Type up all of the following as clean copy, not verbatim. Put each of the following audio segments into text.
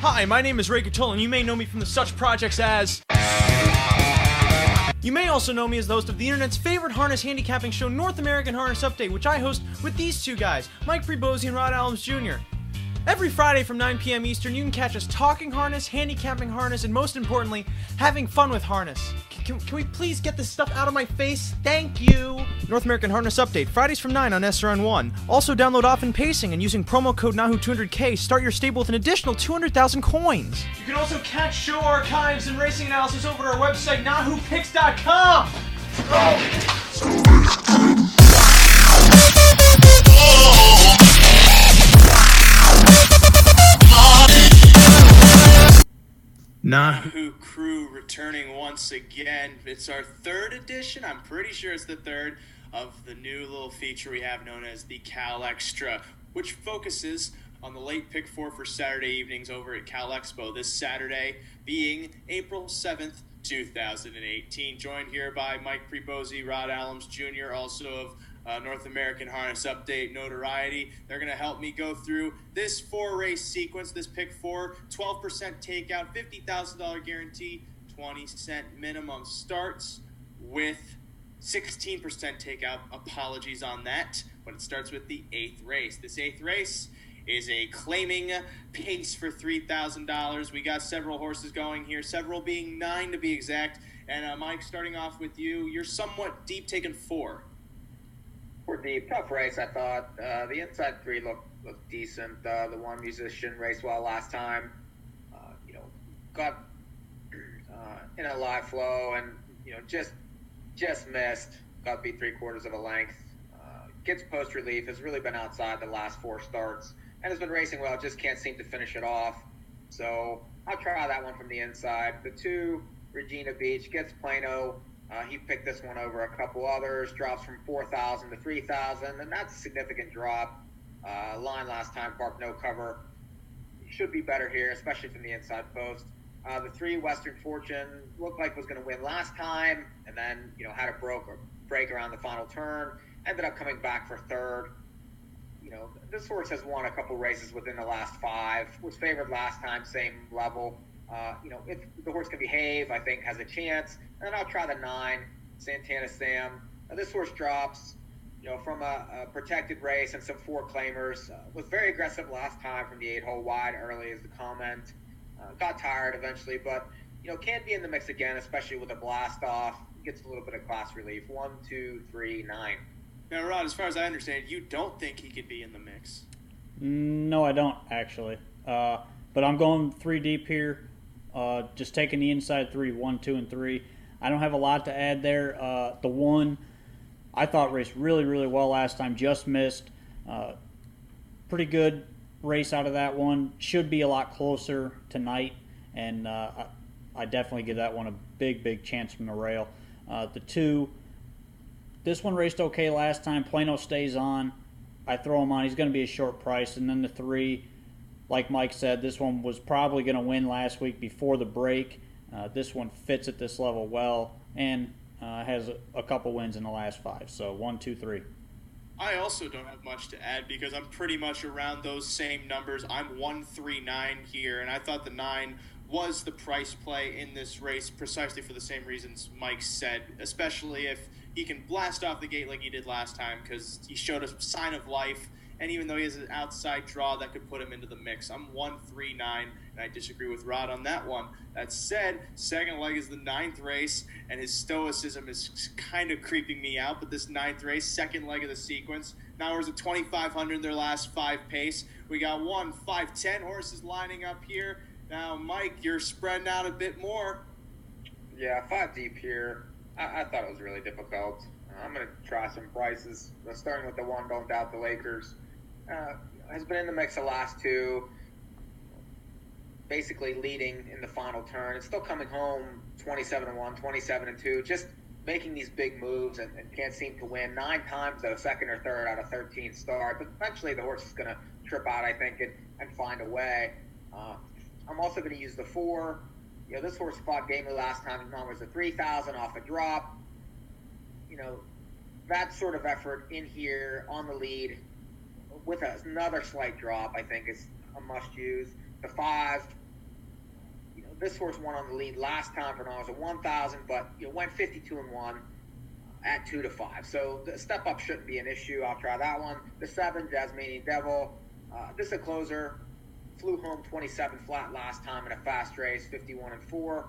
Hi, my name is Ray Catull, and you may know me from the such projects as... You may also know me as the host of the internet's favorite harness handicapping show, North American Harness Update, which I host with these two guys, Mike Prebosi and Rod Adams Jr. Every Friday from 9 p.m. Eastern, you can catch us talking harness, handicapping harness, and most importantly, having fun with harness. Can we please get this stuff out of my face? Thank you! North American Harness Update, Fridays from 9 on SRN1. Also download Often Pacing, and using promo code NAHU200K, start your stable with an additional 200,000 coins. You can also catch show archives and racing analysis over at our website, NAHUPicks.com! NAHU crew returning once again. It's our third edition, I'm pretty sure it's the third, of the new little feature we have known as the CalExtra, which focuses on the late pick four for Saturday evenings over at Cal Expo this Saturday, being April 7th, 2018. Joined here by Mike Prebosi, Rod Adams Jr., also of North American Harness Update notoriety. They're going to help me go through this four-race sequence, this pick four, 12% takeout, $50,000 guarantee, 20-cent minimum starts with 16% takeout. Apologies on that, but it starts with the eighth race. This eighth race is a claiming pace for $3,000. We got several horses going here, several being 9 to be exact. And Mike, starting off with you, you're somewhat deep, taking 4. Deep, tough race, I thought. The inside 3 looked decent. The one musician raced well last time. Got in a live flow and just missed. Got beat 3/4 of a length. Gets post relief. Has really been outside the last 4 starts and has been racing well. Just can't seem to finish it off. So I'll try that one from the inside. The 2, Regina Beach, gets Plano. He picked this one over a couple others, drops from 4,000 to 3,000, and that's a significant drop. Line last time, parked no cover. Should be better here, especially from the inside post. The 3, Western Fortune, looked like was going to win last time, and then had a break around the final turn. Ended up coming back for 3rd. This horse has won a couple races within the last 5. Was favored last time, same level. If the horse can behave, I think has a chance. And I'll try the 9, Santana Sam. This horse drops, from a protected race and some 4 claimers. Was very aggressive last time from the 8-hole wide early is the comment. Got tired eventually, but, can be in the mix again, especially with a blast off. Gets a little bit of class relief. 1, 2, 3, 9. Now, Rod, as far as I understand, you don't think he could be in the mix. No, I don't, actually. But I'm going 3 deep here. Just taking the inside 3, 1, 2, and 3. I don't have a lot to add there. The 1, I thought raced really, really well last time. Just missed. Pretty good race out of that one. Should be a lot closer tonight. And I definitely give that one a big, big chance from the rail. The 2, this one raced okay last time. Plano stays on. I throw him on. He's going to be a short price. And then the 3, like Mike said, this one was probably going to win last week before the break. This one fits at this level well and has a couple wins in the last 5. So 1, 2, 3. I also don't have much to add because I'm pretty much around those same numbers. I'm 139 here, and I thought the 9 was the price play in this race precisely for the same reasons Mike said, especially if he can blast off the gate like he did last time because he showed a sign of life. And even though he has an outside draw, that could put him into the mix. I'm 139, and I disagree with Rod on that one. That said, second leg is the 9th race, and his stoicism is kind of creeping me out. But this 9th race, second leg of the sequence, now we're at 2,500 in their last 5 pace. We got 1, 5, 10 horses lining up here. Now, Mike, you're spreading out a bit more. Yeah, 5 deep here. I thought it was really difficult. I'm going to try some prices. Starting with the 1, Don't Doubt the Lakers. Has been in the mix the last 2, basically leading in the final turn. It's still coming home 27-1, 27-2, just making these big moves and can't seem to win 9 times though, 2nd or 3rd out of 13 start. But eventually the horse is going to trip out, I think, and find a way. I'm also going to use the 4. This horse fought gamely last time. His number was a 3,000 off a drop. That sort of effort in here on the lead with another slight drop, I think, is a must-use. The 5, This horse won on the lead last time for $1 at 1,000, but went 52-1 at 2-5. So the step up shouldn't be an issue. I'll try that one. The 7, Jasmanian Devil. This is a closer. Flew home 27 flat last time in a fast race, 51-4.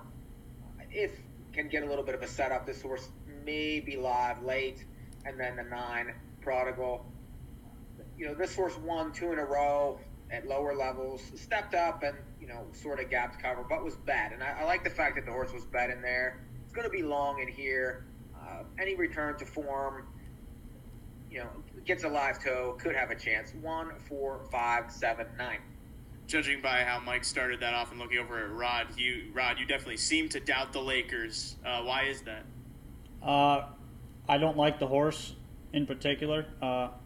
If can get a little bit of a setup, this horse may be live late. And then the 9, Prodigal. This horse won 2 in a row at lower levels, stepped up and, sort of gapped cover, but was bet. And I like the fact that the horse was bet in there. It's going to be long in here. Any return to form, gets a live toe, could have a chance. 1, 4, 5, 7, 9. Judging by how Mike started that off and looking over at Rod, you definitely seem to doubt the Lakers. Why is that? I don't like the horse in particular.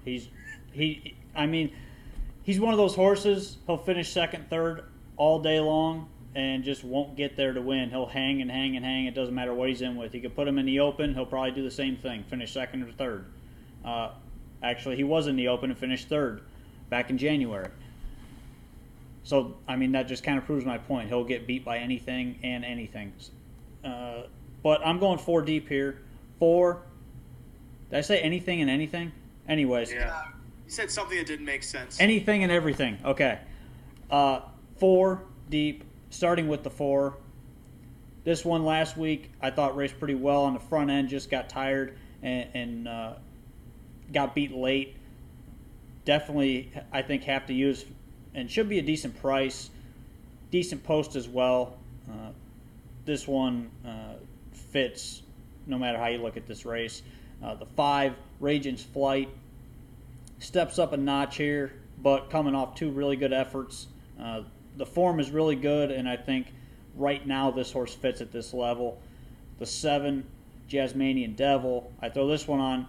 He's one of those horses. He'll finish second, third all day long and just won't get there to win. He'll hang and hang and hang. It doesn't matter what he's in with. You could put him in the Open. He'll probably do the same thing, finish second or third. Actually, he was in the Open and finished third back in January. So, that just kind of proves my point. He'll get beat by anything and anything. But I'm going 4 deep here. 4. Did I say anything and anything? Anyways. Yeah. You said something that didn't make sense. Anything and everything. Okay. 4 deep, starting with the 4. This one last week, I thought raced pretty well on the front end, just got tired and got beat late. Definitely, I think, have to use and should be a decent price, decent post as well. This one fits no matter how you look at this race. The 5, Raging's Flight, steps up a notch here, but coming off 2 really good efforts. The form is really good, and I think right now this horse fits at this level. The 7, Jasmanian Devil, I throw this one on.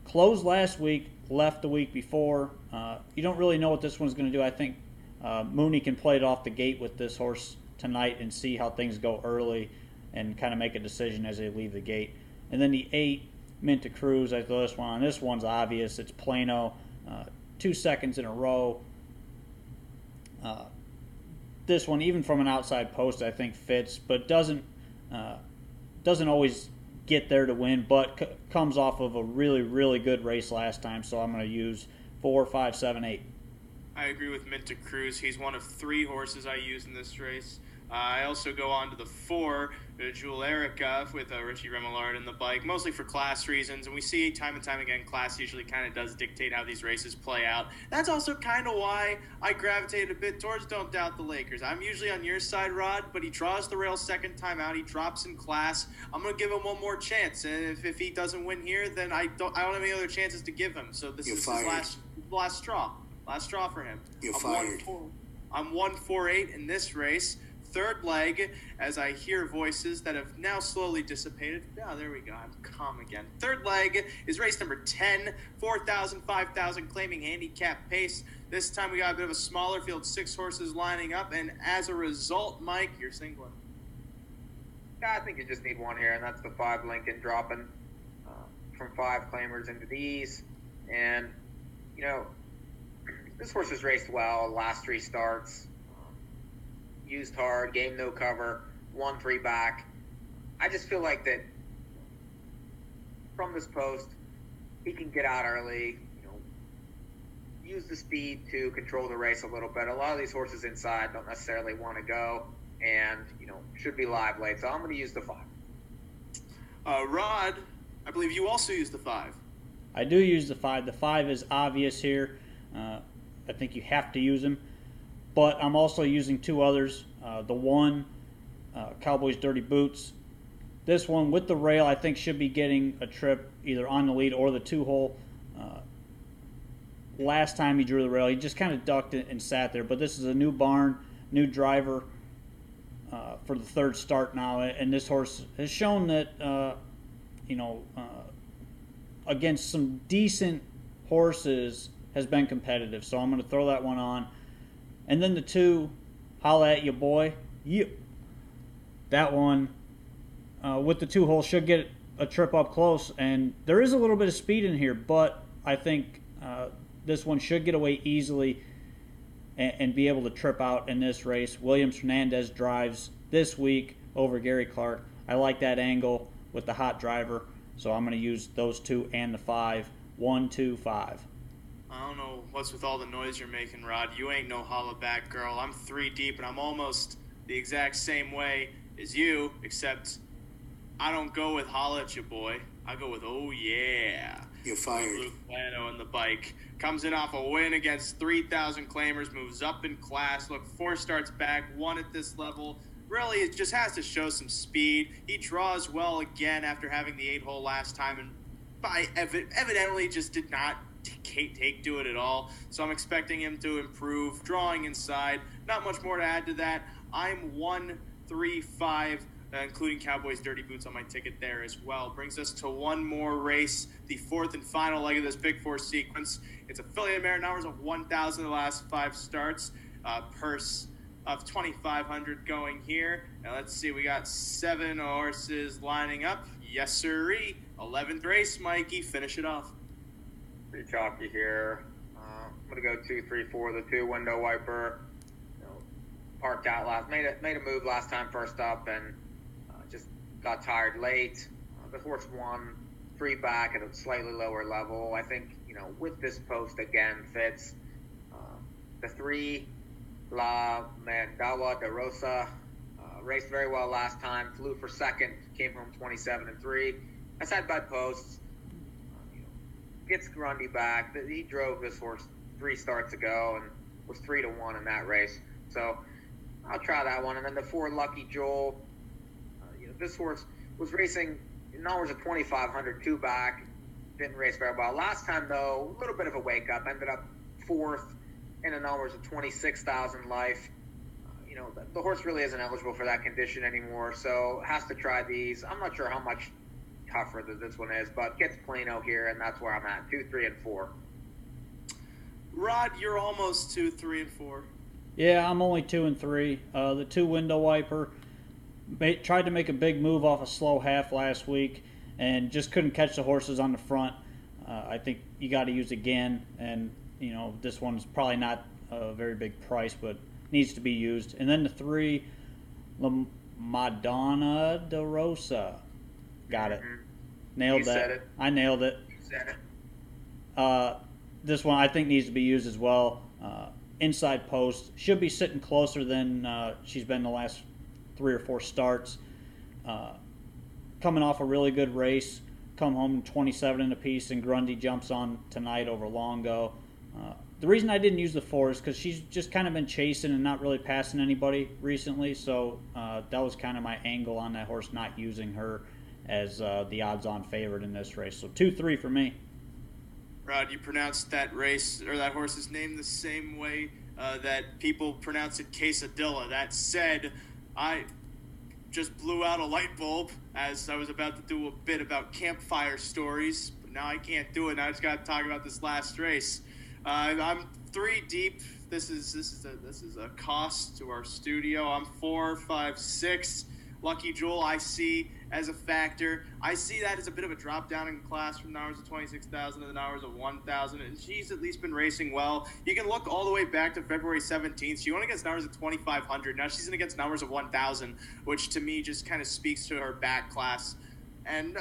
Closed last week, left the week before. You don't really know what this one's going to do. I think Mooney can play it off the gate with this horse tonight and see how things go early and kind of make a decision as they leave the gate. And then the 8, Minta Cruz, I throw this one on. This one's obvious. It's Plano, 2 seconds in a row. This one, even from an outside post, I think fits, but doesn't always get there to win, but comes off of a really, really good race last time, so I'm going to use 4, 5, 7, 8. I agree with Minta Cruz. He's one of 3 horses I use in this race. I also go on to the 4, Jewel Erica, with Richie Remillard in the bike, mostly for class reasons. And we see time and time again, class usually kind of does dictate how these races play out. That's also kind of why I gravitated a bit towards Don't Doubt the Lakers. I'm usually on your side, Rod, but he draws the rail second time out. He drops in class. I'm going to give him one more chance. And if he doesn't win here, then I don't have any other chances to give him. So this is his last straw. Last straw for him. You're fired. I'm 1-4-8 in this race. Third leg, as I hear voices that have now slowly dissipated. Oh, there we go. I'm calm again. Third leg is race number 10, 4,000, 5,000, claiming handicap pace. This time we got a bit of a smaller field, 6 horses lining up, and as a result, Mike, you're singling. Yeah, I think you just need one here, and that's the 5 Lincoln dropping from 5 claimers into these. And, this horse has raced well last 3 starts. Used hard, game no cover, 1-3 back. I just feel like that from this post, he can get out early, use the speed to control the race a little bit. A lot of these horses inside don't necessarily want to go and, should be live late. So I'm going to use the 5. Rod, I believe you also use the 5. I do use the 5. The 5 is obvious here. I think you have to use him. But I'm also using 2 others. The 1, Cowboys Dirty Boots. This one with the rail, I think, should be getting a trip either on the lead or the 2-hole. Last time he drew the rail, he just kind of ducked it and sat there. But this is a new barn, new driver for the 3rd start now. And this horse has shown that, against some decent horses has been competitive. So I'm going to throw that one on. And then the 2, Holla at Ya Boy. Yeah. That one, with the 2-hole, should get a trip up close. And there is a little bit of speed in here, but I think this one should get away easily. and be able to trip out in this race. Williams Hernandez drives this week over Gary Clark. I like that angle with the hot driver, so I'm going to use those two and the 5. 1, 2, 5. I don't know what's with all the noise you're making, Rod. You ain't no holla back girl. I'm 3 deep, and I'm almost the exact same way as you, except I don't go with holla at you, boy. I go with oh yeah. You're fired. Luke Lano on the bike. Comes in off a win against 3,000 claimers, moves up in class. Look, 4 starts back, 1 at this level. Really, it just has to show some speed. He draws well again after having the 8-hole last time, and evidently just did not take to it at all. So I'm expecting him to improve, drawing inside. Not much more to add to that. I'm 1, 3, 5, including Cowboys Dirty Boots on my ticket there as well. Brings us to one more race, the 4th and final leg of this Big Four sequence. It's affiliate merit hours of 1,000 the last 5 starts. Purse of 2,500 going here. Now let's see, we got 7 horses lining up. Yes, sirree. 11th race, Mikey. Finish it off. Pretty chalky here. I'm gonna go 2, 3, 4. The 2 window wiper. Parked out last. Made a move last time first up, and just got tired late. The horse won 3 back at a slightly lower level. I think with this post again fits. The 3 La Mandawa de Rosa raced very well last time. Flew for second. Came home 27-3. That's had bad posts. Gets Grundy back. He drove this horse 3 starts ago and was 3-1 in that race. So I'll try that one. And then the 4 Lucky Joel. This horse was racing numbers of 2,500, 2 back. Didn't race very well. Last time, though, a little bit of a wake-up. Ended up 4th in the numbers of 26,000 life. The horse really isn't eligible for that condition anymore, so has to try these. I'm not sure how much tougher that this one is, but gets Plano here, and that's where I'm at, 2, 3, and 4. Rod, you're almost 2, 3, and 4. Yeah, I'm only 2 and 3. The 2 window wiper tried to make a big move off a slow half last week and just couldn't catch the horses on the front. I think you got to use again, and this one's probably not a very big price, but needs to be used. And then the 3 La Madonna de Rosa. Got it. Nailed You that. said it. I nailed it. You said it. This one I think needs to be used as well. Inside post. Should be sitting closer than she's been the last 3 or 4 starts. Coming off a really good race. Come home 27 in a piece, and Grundy jumps on tonight over Longo. The reason I didn't use the 4 is because she's just kind of been chasing and not really passing anybody recently. So that was kind of my angle on that horse, not using her as the odds-on favorite in this race. So 2, 3 for me. Rod, you pronounced that race or that horse's name the same way that people pronounce it, Quesadilla. That said, I just blew out a light bulb as I was about to do a bit about campfire stories, but now I can't do it. Now I just got to talk about this last race. I'm 3 deep. This is a cost to our studio. I'm 4, 5, 6. Lucky Jewel I see as a factor. I see that as a bit of a drop down in class from the hours of 26,000 to the hours of 1,000, and she's at least been racing well. You can look all the way back to February 17th. She went against numbers of 2,500. Now she's in against numbers of 1,000, which to me just kind of speaks to her back class and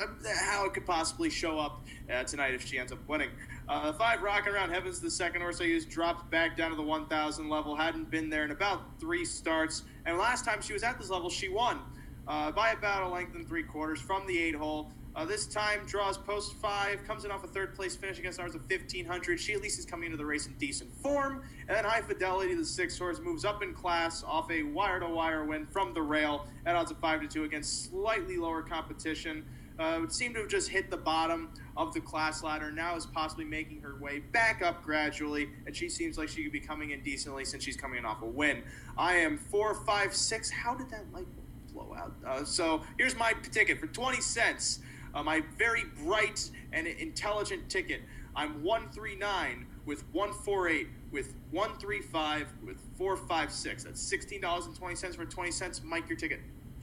how it could possibly show up tonight if she ends up winning. 5 Rockin' Around Heaven's the second horse I used, dropped back down to the 1,000 level, hadn't been there in about 3 starts, and last time she was at this level, she won by about a length and 3/4 from the 8-hole. This time draws post 5, comes in off a 3rd place finish against ours of 1,500. She at least is coming into the race in decent form. And then High Fidelity, the 6 horse, moves up in class off a wire-to-wire win from the rail at odds of 5-2 against slightly lower competition. Would seem to have just hit the bottom of the class ladder. Now is possibly making her way back up gradually, and she seems like she could be coming in decently since she's coming in off a win. I am 4, 5, 6. How did that light blow out? So here's my ticket for 20 cents. My very bright and intelligent ticket. I'm 139 with 148 with 135 with 456. That's $16.20 for 20 cents. Mike, your ticket.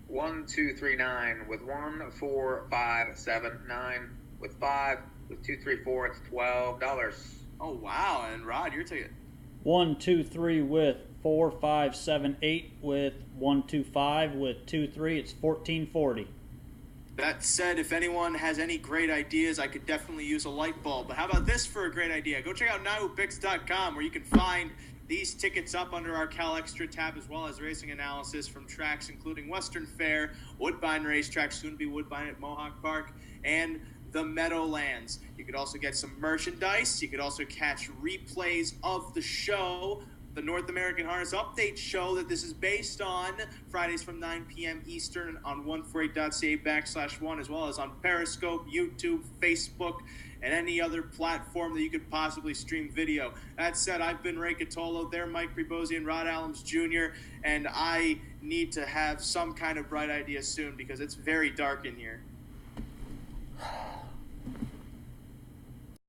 1, 2, 3, 9 with 1, 4, 5, 7, 9 with 5 with 2, 3, 4. It's $12. Oh wow! And Rod, your ticket. 1, 2, 3 with 4, 5, 7, 8 with 1, 2, 5 with 2, 3. It's 1440. That said, if anyone has any great ideas, I could definitely use a light bulb. But how about this for a great idea? Go check out NAHUPicks.com, where you can find these tickets up under our CalExtra tab, as well as racing analysis from tracks including Western Fair, Woodbine Racetrack, soon to be Woodbine at Mohawk Park, and the Meadowlands. You could also get some merchandise. You could also catch replays of the show, the North American Harness Update show that this is based on, Fridays from 9 p.m. Eastern on 148.ca/1, as well as on Periscope, YouTube, Facebook, and any other platform that you could possibly stream video. That said, I've been Ray Catolo, they're Mike Prebosi and Rod Allums Jr., and I need to have some kind of bright idea soon because it's very dark in here.